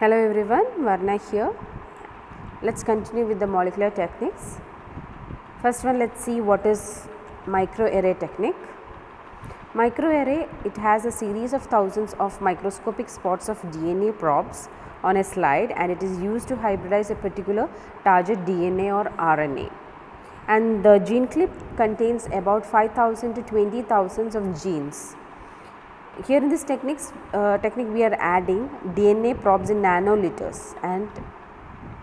Hello everyone, Varna here. Let's continue with the molecular techniques. First one, let's see what is microarray technique. Microarray, it has a series of thousands of microscopic spots of DNA probes on a slide, and it is used to hybridize a particular target DNA or RNA. And the gene clip contains about 5,000 to 20,000 of genes. Here in this technique we are adding DNA probes in nanoliters, and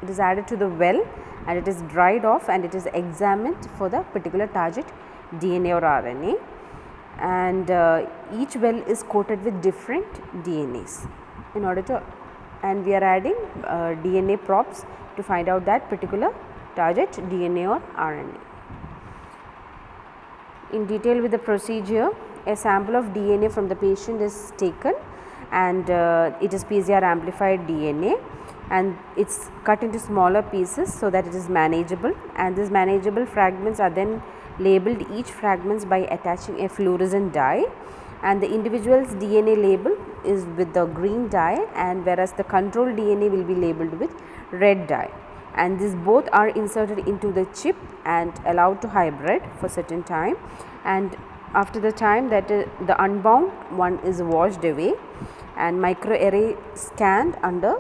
it is added to the well and it is dried off and it is examined for the particular target DNA or RNA, and each well is coated with different DNAs in order to, and we are adding DNA probes to find out that particular target DNA or RNA. In detail with the procedure, a sample of DNA from the patient is taken, and it is PCR amplified DNA, and it is cut into smaller pieces so that it is manageable, and these manageable fragments are then labeled each fragments by attaching a fluorescent dye, and the individual's DNA label is with the green dye, and whereas the control DNA will be labeled with red dye, and these both are inserted into the chip and allowed to hybrid for certain time, and after the time that the unbound one is washed away and microarray scanned under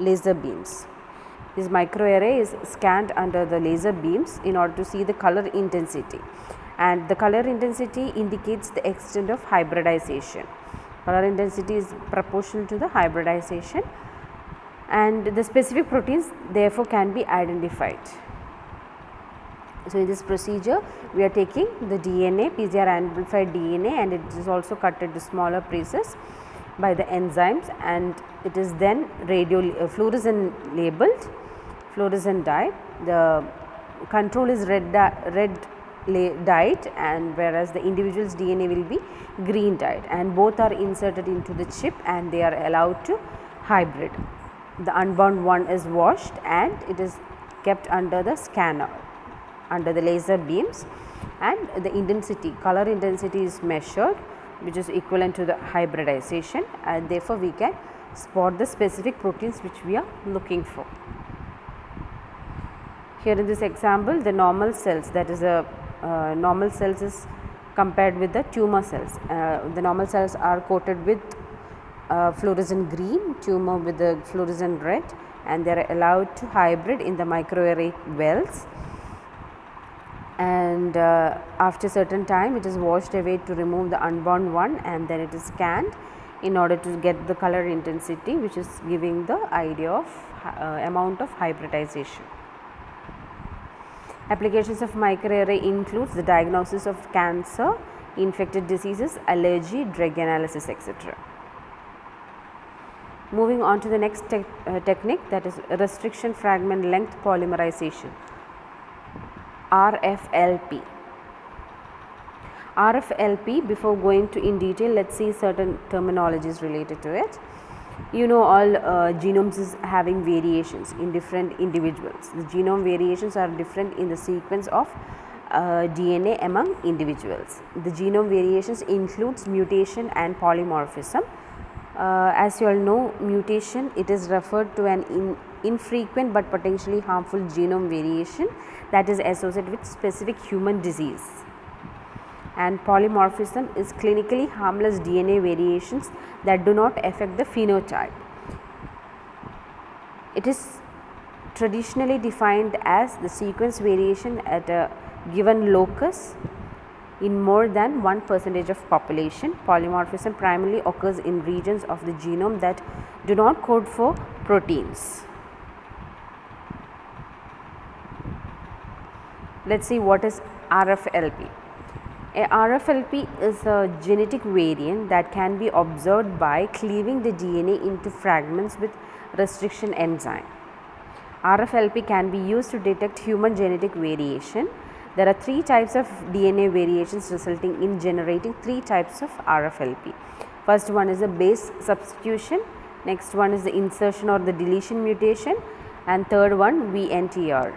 laser beams. This microarray is scanned under the laser beams in order to see the color intensity, and the color intensity indicates the extent of hybridization. Color intensity is proportional to the hybridization, and the specific proteins therefore can be identified. So, in this procedure we are taking the DNA, PCR amplified DNA, and it is also cut into smaller pieces by the enzymes, and it is then fluorescent labeled, fluorescent dye. The control is red dyed, and whereas the individual's DNA will be green dyed, and both are inserted into the chip and they are allowed to hybrid. The unbound one is washed and it is kept under the scanner, under the laser beams, and the intensity, color intensity is measured, which is equivalent to the hybridization, and therefore we can spot the specific proteins which we are looking for. Here in this example, the normal cells, that is normal cells is compared with the tumor cells. The normal cells are coated with fluorescent green, tumor with the fluorescent red, and they are allowed to hybrid in the microarray wells, and after certain time it is washed away to remove the unbound one, and then it is scanned in order to get the color intensity, which is giving the idea of amount of hybridization. Applications of microarray includes the diagnosis of cancer, infected diseases, allergy, drug analysis, etc. Moving on to the next technique, that is restriction fragment length polymerization, Rflp. Rflp, before going to in detail, let us see certain terminologies related to it. You know, all genomes is having variations in different individuals. The genome variations are different in the sequence of DNA among individuals. The genome variations includes mutation and polymorphism. As you all know, mutation, it is referred to an infrequent but potentially harmful genome variation that is associated with specific human disease, and polymorphism is clinically harmless DNA variations that do not affect the phenotype. It is traditionally defined as the sequence variation at a given locus in more than 1% of population. Polymorphism primarily occurs in regions of the genome that do not code for proteins. Let us see what is Rflp. A Rflp is a genetic variant that can be observed by cleaving the DNA into fragments with restriction enzyme. Rflp can be used to detect human genetic variation. There are three types of DNA variations resulting in generating three types of Rflp. First one is the base substitution, next one is the insertion or the deletion mutation, and third one VNTR.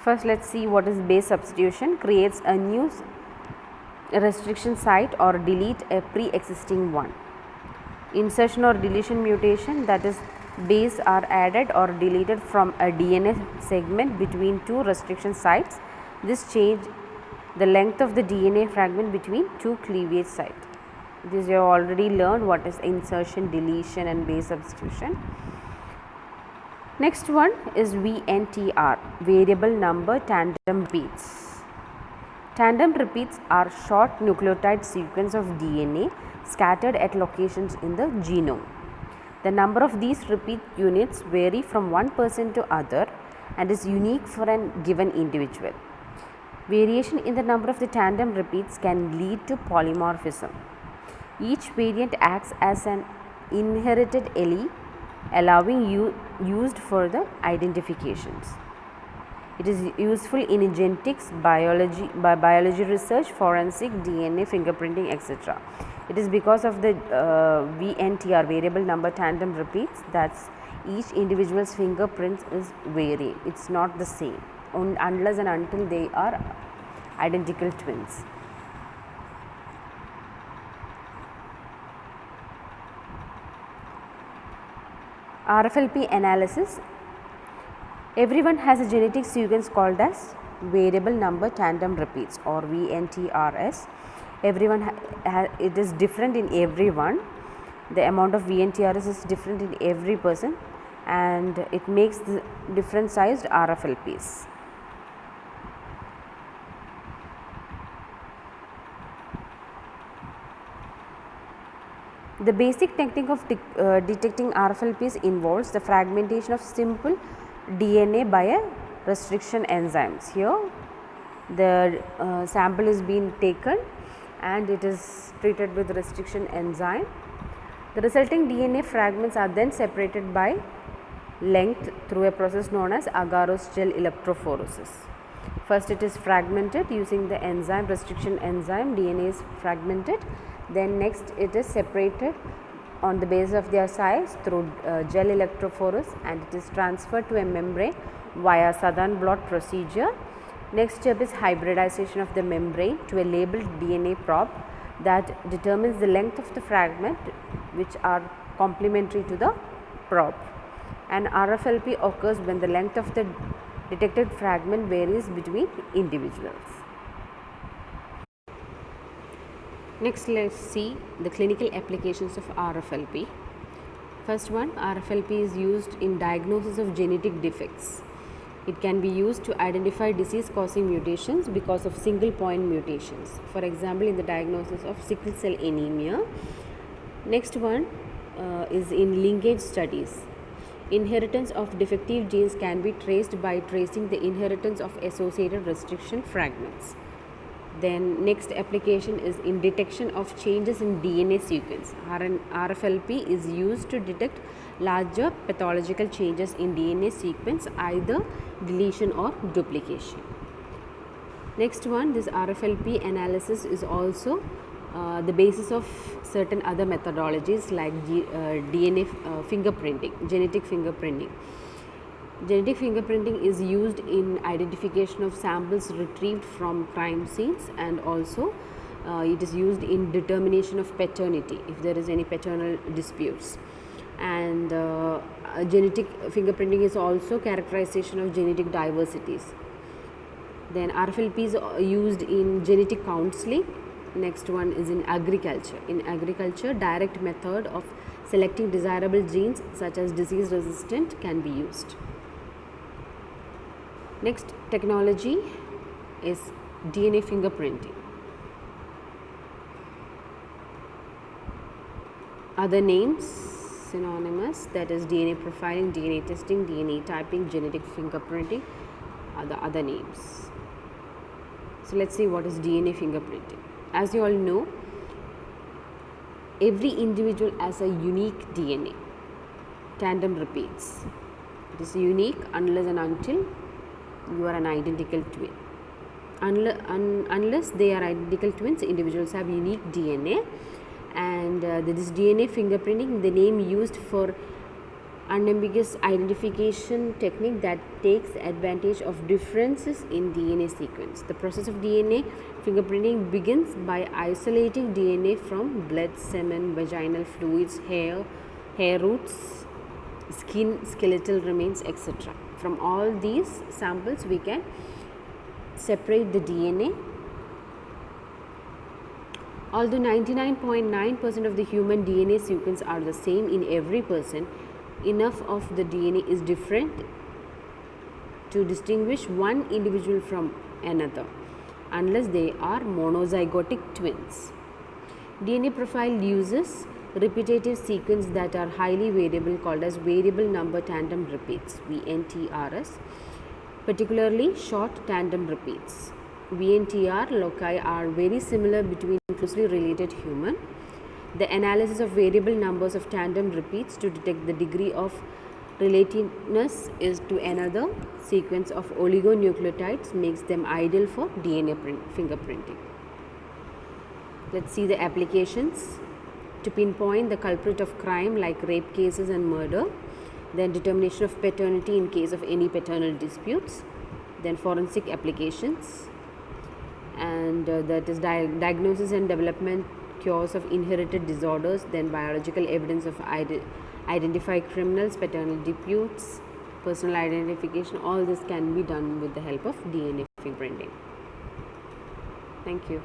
First, let us see what is base substitution. Creates a new a restriction site or delete a pre-existing one. Insertion or deletion mutation, that is base are added or deleted from a DNA segment between two restriction sites. This change the length of the DNA fragment between two cleavage sites. This you have already learned what is insertion, deletion and base substitution. Next one is VNTR, variable number tandem repeats. Tandem repeats are short nucleotide sequence of DNA scattered at locations in the genome. The number of these repeat units vary from one person to other and is unique for a given individual. Variation in the number of the tandem repeats can lead to polymorphism. Each variant acts as an inherited allele, allowing used for the identifications. It is useful in genetics, biology research, forensic, DNA, fingerprinting, etc. It is because of the VNTR, variable number tandem repeats, that each individual's fingerprints is varying. It is not the same unless and until they are identical twins. Rflp analysis. Everyone has a genetic sequence called as variable number tandem repeats or VNTRS. Everyone it is different in everyone. The amount of VNTRS is different in every person and it makes the different sized Rflps. The basic technique of detecting Rflps involves the fragmentation of simple DNA by a restriction enzymes. Here the sample is being taken and it is treated with restriction enzyme. The resulting DNA fragments are then separated by length through a process known as agarose gel electrophoresis. First it is fragmented using the enzyme, restriction enzyme, DNA is fragmented. Then next it is separated on the basis of their size through gel electrophoresis and it is transferred to a membrane via Southern blot procedure. Next step is hybridization of the membrane to a labeled DNA probe that determines the length of the fragment which are complementary to the probe. And Rflp occurs when the length of the detected fragment varies between individuals. Next, let us see the clinical applications of Rflp. First one, Rflp is used in diagnosis of genetic defects. It can be used to identify disease causing mutations because of single point mutations. For example, in the diagnosis of sickle cell anemia. Next one is in linkage studies. Inheritance of defective genes can be traced by tracing the inheritance of associated restriction fragments. Then next application is in detection of changes in DNA sequence. Rflp is used to detect larger pathological changes in DNA sequence, either deletion or duplication. Next one, this Rflp analysis is also the basis of certain other methodologies like DNA fingerprinting, genetic fingerprinting. Genetic fingerprinting is used in identification of samples retrieved from crime scenes and also it is used in determination of paternity if there is any paternal disputes. And genetic fingerprinting is also characterization of genetic diversities. Then Rflp is used in genetic counseling. Next one is in agriculture. In agriculture, direct method of selecting desirable genes such as disease resistant can be used. Next technology is DNA fingerprinting. Other names synonymous, that is DNA profiling, DNA testing, DNA typing, genetic fingerprinting are the other names. So let's see what is DNA fingerprinting. As you all know, every individual has a unique DNA, tandem repeats. It is unique unless and until you are an identical twin. Unless they are identical twins, individuals have unique DNA, and this DNA fingerprinting, the name used for unambiguous identification technique that takes advantage of differences in DNA sequence. The process of DNA fingerprinting begins by isolating DNA from blood, semen, vaginal fluids, hair roots, skin, skeletal remains, etc. From all these samples we can separate the DNA. Although 99.9% of the human DNA sequence are the same in every person, enough of the DNA is different to distinguish one individual from another unless they are monozygotic twins. DNA profile uses repetitive sequence that are highly variable called as variable number tandem repeats, VNTRs, particularly short tandem repeats. VNTR loci are very similar between closely related human. The analysis of variable numbers of tandem repeats to detect the degree of relativeness is to another sequence of oligonucleotides makes them ideal for DNA fingerprinting. Let's see the applications. To pinpoint the culprit of crime like rape cases and murder, then determination of paternity in case of any paternal disputes, then forensic applications, and that is diagnosis and development, cures of inherited disorders, then biological evidence of identify criminals, paternal disputes, personal identification. All this can be done with the help of DNA fingerprinting. Thank you.